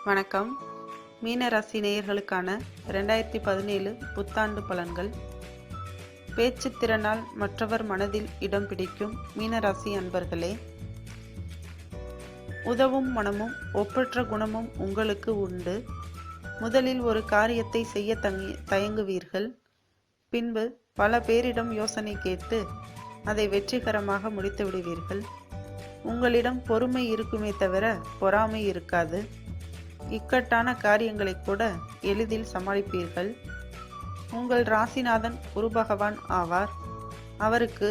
வணக்கம். மீன ராசி நேயர்களுக்கான 2017 புத்தாண்டு பலன்கள். பேச்சு திறனால் மற்றவர் மனதில் இடம் பிடிக்கும் மீனராசி அன்பர்களே, உதவும் மனமும் ஒப்பற்ற குணமும் உங்களுக்கு உண்டு. முதலில் ஒரு காரியத்தை செய்ய தயங்குவீர்கள். பின்பு பல பேரிடம் யோசனை கேட்டு அதை வெற்றிகரமாக முடித்து விடுவீர்கள். உங்களிடம் பொறுமை இருக்குமே தவிர பொறாமை இருக்காது. இக்கட்டான காரியங்களை கூட எளிதில் சமாளிப்பீர்கள். உங்கள் ராசிநாதன் குரு பகவான் ஆவார். அவருக்கு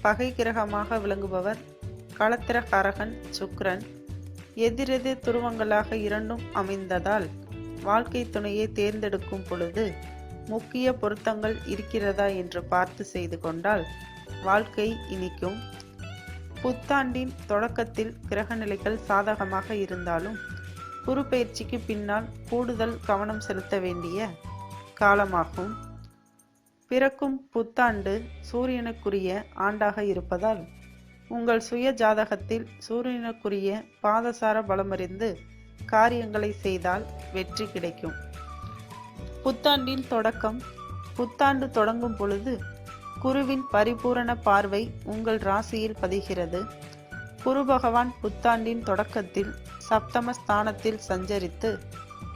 பகை கிரகமாக விளங்குபவர் களத்திரகாரகன் சுக்கிரன். எதிரெதிர் துருவங்களாக இரண்டும் அமைந்ததால் வாழ்க்கை துணையை தேர்ந்தெடுக்கும் பொழுது முக்கிய பொருத்தங்கள் இருக்கிறதா என்று பார்த்து செய்து கொண்டால் வாழ்க்கை இனிக்கும். புத்தாண்டின் தொடக்கத்தில் கிரக நிலைகள் சாதகமாக இருந்தாலும் குரு பயிற்சிக்கு பின்னால் கூடுதல் கவனம் செலுத்த வேண்டிய காலமாகும். பிறக்கும் புத்தாண்டு சூரியனுக்குரிய ஆண்டாக இருப்பதால் உங்கள் சுய ஜாதகத்தில் சூரியனுக்குரிய பாதசார பலமறிந்து காரியங்களை செய்தால் வெற்றி கிடைக்கும். புத்தாண்டின் தொடக்கம். புத்தாண்டு தொடங்கும் பொழுது குருவின் பரிபூரண பார்வை உங்கள் ராசியில் பதிகிறது. குரு பகவான் புத்தாண்டின் தொடக்கத்தில் சப்தம ஸ்தானத்தில் சஞ்சரித்து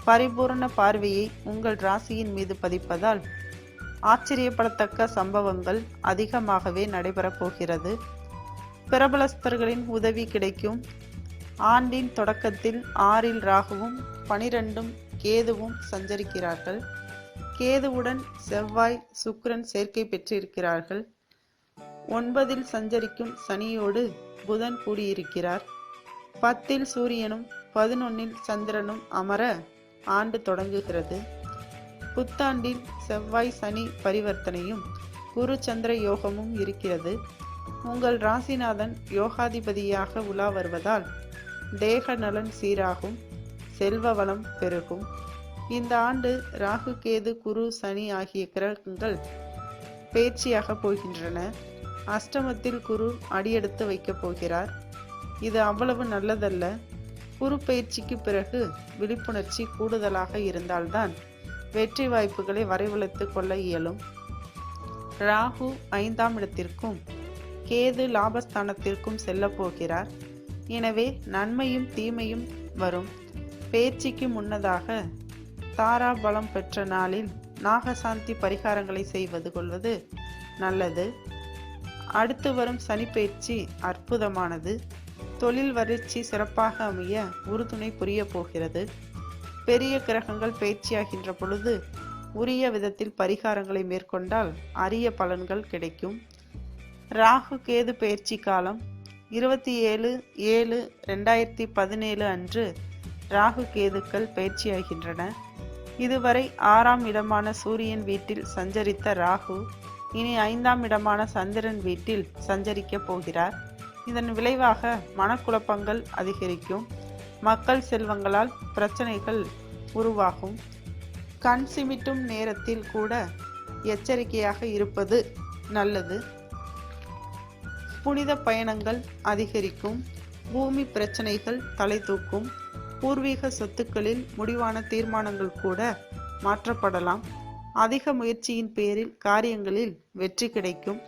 பரிபூரண பார்வையை உங்கள் ராசியின் மீது பதிப்பதால் ஆச்சரியப்படத்தக்க சம்பவங்கள் அதிகமாகவே நடைபெறப் போகிறது. பிரபலஸ்தர்களின் உதவி கிடைக்கும். ஆண்டின் தொடக்கத்தில் 6 ராகுவும் 12 கேதுவும் சஞ்சரிக்கிறார்கள். கேதுவுடன் செவ்வாய் சுக்கிரன் சேர்க்கை பெற்றிருக்கிறார்கள். 9 சஞ்சரிக்கும் சனியோடு புதன் கூடியிருக்கிறார். 10 சூரியனும் 11 சந்திரனும் அமர ஆண்டு தொடங்குகிறது. புத்தாண்டில் செவ்வாய் சனி பரிவர்த்தனையும் குரு சந்திர யோகமும் இருக்கிறது. உங்கள் ராசிநாதன் யோகாதிபதியாக உலா வருவதால் தேக நலன் சீராகும், செல்வ வளம் பெருகும். இந்த ஆண்டு ராகு கேது குரு சனி ஆகிய கிரகங்கள் பேச்சியாக போகின்றன. அஷ்டமத்தில் குரு அடியெடுத்து வைக்கப் போகிறார். இது அவ்வளவு நல்லதல்ல. குரு பயிற்சிக்கு பிறகு விழிப்புணர்ச்சி கூடுதலாக இருந்தால்தான் வெற்றி வாய்ப்புகளை வரைவழைத்து கொள்ள இயலும். ராகு 5ஆம் இடத்திற்கும் கேது லாபஸ்தானத்திற்கும் செல்ல போகிறார். எனவே நன்மையும் தீமையும் வரும். பேச்சுக்கு முன்னதாக தாராபலம் பெற்ற நாளில் நாகசாந்தி பரிகாரங்களை செய்வது கொள்வது நல்லது. அடுத்து வரும் சனி பயிற்சி அற்புதமானது. தொழில் வளர்ச்சி சிறப்பாக அமைய உறுதுணை புரிய போகிறது. பெரிய கிரகங்கள் பயிற்சியாகின்ற பொழுது உரிய விதத்தில் பரிகாரங்களை மேற்கொண்டால் அரிய பலன்கள் கிடைக்கும். ராகு கேது பயிற்சி காலம் 27/7/2017 அன்று ராகு கேதுக்கள் பயிற்சியாகின்றன. இதுவரை 6ஆம் இடமான சூரியன் வீட்டில் சஞ்சரித்த ராகு இனி 5ஆம் இடமான சந்திரன் வீட்டில் சஞ்சரிக்க போகிறார். இதன் விளைவாக மனக்குழப்பங்கள் அதிகரிக்கும். மக்கள் செல்வங்களால் பிரச்சனைகள் உருவாகும். கண் சிமிட்டும் நேரத்தில் கூட எச்சரிக்கையாக இருப்பது நல்லது. புனித பயணங்கள் அதிகரிக்கும். பூமி பிரச்சனைகள் தலை தூக்கும். பூர்வீக சொத்துக்களில் முடிவான தீர்மானங்கள் கூட மாற்றப்படலாம். அதிக முயற்சியின் பேரில் காரியங்களில் வெற்றி கிடைக்கும்.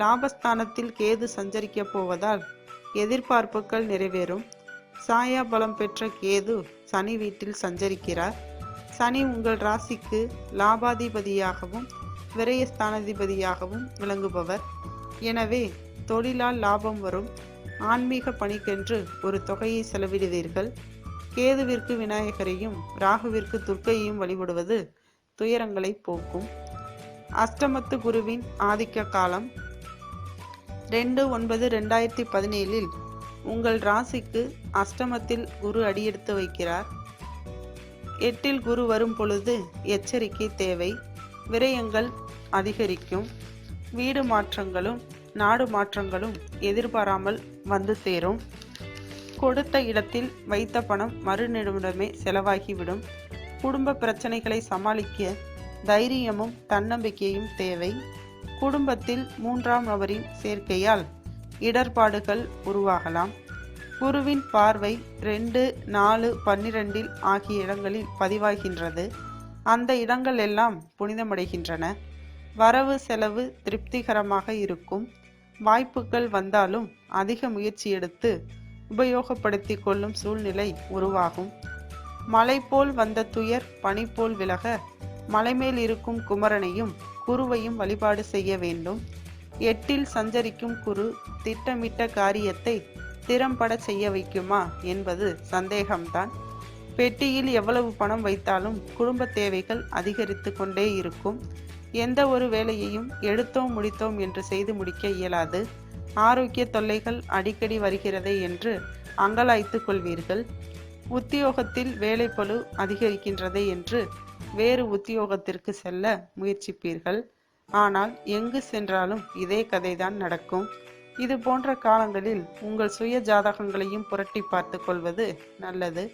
லாபஸ்தானத்தில் கேது சஞ்சரிக்க போவதால் எதிர்பார்ப்புகள் நிறைவேறும். சாயா பலம் பெற்ற கேது சனி வீட்டில் சஞ்சரிக்கிறார். சனி உங்கள் ராசிக்கு லாபாதிபதியாகவும் விரயஸ்தானாதிபதியாகவும் விளங்குபவர். எனவே தொழிலால் லாபம் வரும். ஆன்மீக பணிக்கென்று ஒரு தொகையை செலவிடுவீர்கள். கேதுவிற்கு விநாயகரையும் ராகுவிற்கு துர்க்கையையும் வழிபடுவது துயரங்களை போக்கும். அஷ்டமத்து குருவின் ஆதிக்க காலம் 2/9/2017 உங்கள் ராசிக்கு அஷ்டமத்தில் குரு அடியெடுத்து வைக்கிறார். 8இல் குரு வரும் பொழுது எச்சரிக்கை தேவை. விரயங்கள் அதிகரிக்கும். வீடு மாற்றங்களும் நாடு மாற்றங்களும் எதிர்பாராமல் வந்து சேரும். கொடுத்த இடத்தில் வைத்த பணம் மறுநிமிடமே செலவாகிவிடும். குடும்ப பிரச்சனைகளை சமாளிக்க தைரியமும் தன்னம்பிக்கையும் தேவை. குடும்பத்தில் 3ஆம் நபரின் சேர்க்கையால் இடர்பாடுகள் உருவாகலாம். குருவின் பார்வை 2, 4, 12 ஆகிய இடங்களில் பதிவாகின்றது. அந்த இடங்கள் எல்லாம் புனிதமடைகின்றன. வரவு செலவு திருப்திகரமாக இருக்கும். வாய்ப்புகள் வந்தாலும் அதிக முயற்சி எடுத்து உபயோகப்படுத்தி கொள்ளும் சூழ்நிலை உருவாகும். மலை போல் வந்த துயர் பனி போல் விலக மலைமேல் இருக்கும் குமரனையும் குருவையும் வழிபாடு செய்ய வேண்டும். 8ல் சஞ்சரிக்கும் குரு திட்டமிட்ட காரியத்தை திறம்பட செய்ய வைக்குமா என்பது சந்தேகம்தான். பெட்டியில் எவ்வளவு பணம் வைத்தாலும் குடும்ப தேவைகள் அதிகரித்து கொண்டே இருக்கும். எந்த ஒரு வேலையையும் எடுத்தோம் முடித்தோம் என்று செய்து முடிக்க இயலாது. ஆரோக்கிய தொல்லைகள் அடிக்கடி வருகிறதே என்று அங்கலாய்த்து கொள்வீர்கள். உத்தியோகத்தில் வேலைப்பளு அதிகரிக்கின்றதே என்று வேறு உத்தியோகத்திற்கு செல்ல முயற்சிப்பீர்கள். ஆனால் எங்கு சென்றாலும் இதே கதைதான் நடக்கும். இது போன்ற காலங்களில் உங்கள் சுய ஜாதகங்களையும் புரட்டி பார்த்து கொள்வது நல்லது.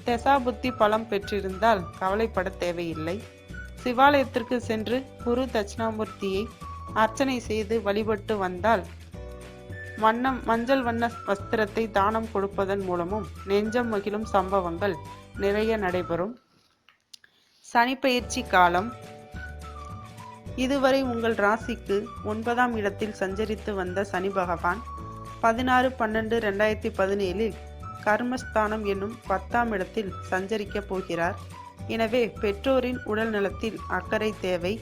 தசாபுத்தி பலம் பெற்றிருந்தால் கவலைப்பட தேவையில்லை. சிவாலயத்திற்கு சென்று குரு தட்சிணாமூர்த்தியை அர்ச்சனை செய்து வழிபட்டு வந்தால் மஞ்சள் வண்ண வஸ்திரத்தை தானம் கொடுப்பதன் மூலமும் நெஞ்சம் மகிழும் சம்பவங்கள் நிறைய நடைபெறும். சனிப்பெயர்ச்சி காலம். இதுவரை உங்கள் ராசிக்கு 9ஆம் இடத்தில் சஞ்சரித்து வந்த சனி பகவான் 16/12/2017 கர்மஸ்தானம் என்னும் 10ஆம் இடத்தில் சஞ்சரிக்க போகிறார். எனவே பெற்றோரின் உடல் நலத்தில் அக்கறை தேவை.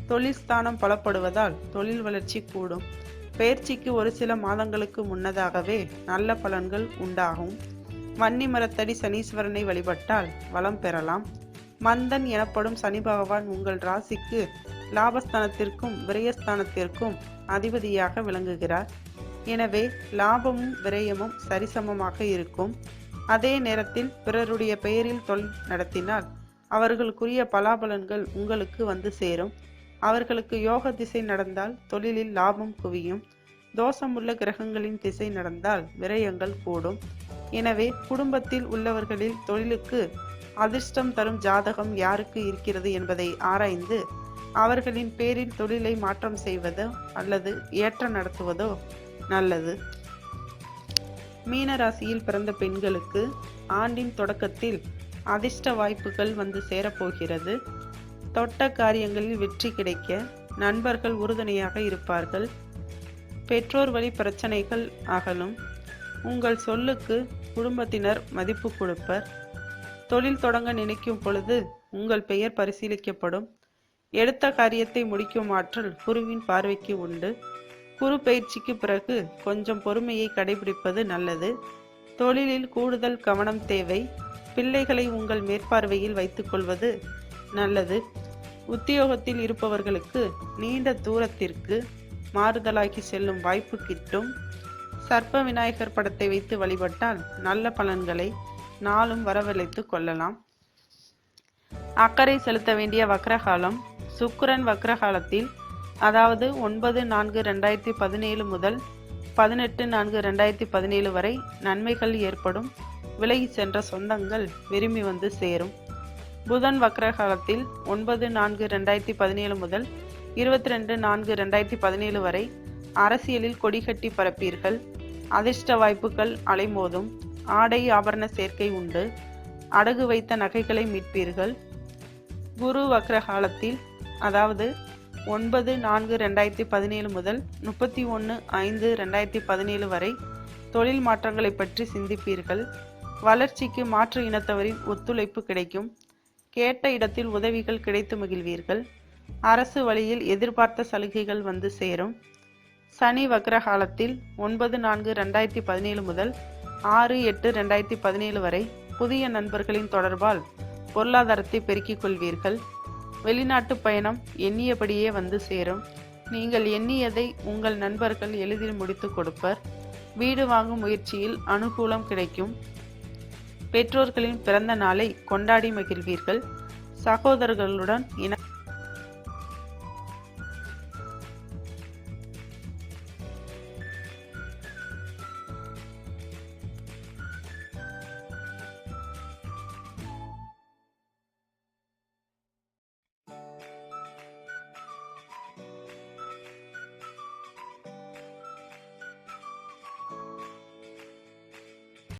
தொழில் ஸ்தானம் பலப்படுவதால் தொழில் வளர்ச்சி கூடும். பெயர்ச்சிக்கு ஒரு சில மாதங்களுக்கு முன்னதாகவே நல்ல பலன்கள் உண்டாகும். வன்னி மரத்தடி சனீஸ்வரனை வழிபட்டால் வளம் பெறலாம். மந்தன் எனப்படும் சனி பகவான் உங்கள் ராசிக்கு லாபஸ்தானத்திற்கும் விரயஸ்தானத்திற்கும் அதிபதியாக விளங்குகிறார். எனவே லாபமும் விரயமும் சரிசமமாக இருக்கும். அதே நேரத்தில் பிறருடைய பெயரில் தொழில் நடத்தினால் அவர்களுக்குரிய பலாபலன்கள் உங்களுக்கு வந்து சேரும். அவர்களுக்கு யோக திசை நடந்தால் தொழிலில் லாபம் குவியும். தோஷமுள்ள கிரகங்களின் திசை நடந்தால் விரயங்கள் கூடும். எனவே குடும்பத்தில் உள்ளவர்களில் தொழிலுக்கு அதிர்ஷ்டம் தரும் ஜாதகம் யாருக்கு இருக்கிறது என்பதை ஆராய்ந்து அவர்களின் பேரில் தொழிலை மாற்றம் செய்வதோ அல்லது ஏற்ற நடத்துவதோ நல்லது. மீன ராசியில் பிறந்த பெண்களுக்கு ஆண்டின் தொடக்கத்தில் அதிர்ஷ்ட வாய்ப்புகள் வந்து சேரப்போகிறது. தொட்ட காரியங்களில் வெற்றி கிடைக்க நண்பர்கள் உறுதுணையாக இருப்பார்கள். பெற்றோர் வழி பிரச்சனைகள் அகலும். உங்கள் சொல்லுக்கு குடும்பத்தினர் மதிப்பு கொடுப்பர். தொழில் தொடங்க நினைக்கும் பொழுது உங்கள் பெயர் பரிசீலிக்கப்படும். எடுத்த காரியத்தை முடிக்கும் ஆற்றல் குருவின் பார்வைக்கு உண்டு. குரு பயிற்சிக்கு பிறகு கொஞ்சம் பொறுமையை கடைபிடிப்பது நல்லது. தொழிலில் கூடுதல் கவனம் தேவை. பிள்ளைகளை உங்கள் மேற்பார்வையில் வைத்துக் கொள்வது நல்லது. உத்தியோகத்தில் இருப்பவர்களுக்கு நீண்ட தூரத்திற்கு மாறுதலாகி செல்லும் வாய்ப்பு கிட்டும். சர்ப்ப விநாயகர் படத்தை வைத்து வழிபட்டால் நல்ல பலன்களை நாளும் வரவழைத்து கொள்ளலாம். அக்கறை செலுத்த வேண்டிய வக்ரகாலம். சுக்கிரன் வக்ரகாலத்தில், அதாவது 9/4/2017 முதல் 18/4/2017 வரை நன்மைகள் ஏற்படும். விலகி சென்ற சொந்தங்கள் விரும்பி வந்து சேரும். புதன் வக்ரகாலத்தில் 9/4/2017 முதல் 22/4/2017 வரை அரசியலில் கொடிகட்டி பரப்பீர்கள். அதிர்ஷ்ட வாய்ப்புகள் அலைமோதும். ஆடை ஆபரண சேர்க்கை உண்டு. அடகு வைத்த நகைகளை மீட்பீர்கள். குரு வக்ரகாலத்தில், அதாவது 9/4/2017 முதல் 31/5/2017 வரை தொழில் மாற்றங்களை பற்றி சிந்திப்பீர்கள். வளர்ச்சிக்கு மாற்று இனத்தவரின் ஒத்துழைப்பு கிடைக்கும். கேட்ட இடத்தில் உதவிகள் கிடைத்து மகிழ்வீர்கள். அரசு வழியில் எதிர்பார்த்த சலுகைகள் வந்து சேரும். சனி வக்ரகாலத்தில் 9/4/2017 முதல் 6/8/2017 வரை புதிய நண்பர்களின் தொடர்பால் பொருளாதாரத்தை பெருக்கிக் கொள்வீர்கள். வெளிநாட்டு பயணம் எண்ணியபடியே வந்து சேரும். நீங்கள் எண்ணியதை உங்கள் நண்பர்கள் எளிதில் முடித்து கொடுப்பர். வீடு வாங்கும் முயற்சியில் அனுகூலம் கிடைக்கும். பெற்றோர்களின் பிறந்த நாளை கொண்டாடி மகிழ்வீர்கள். சகோதரர்களுடன்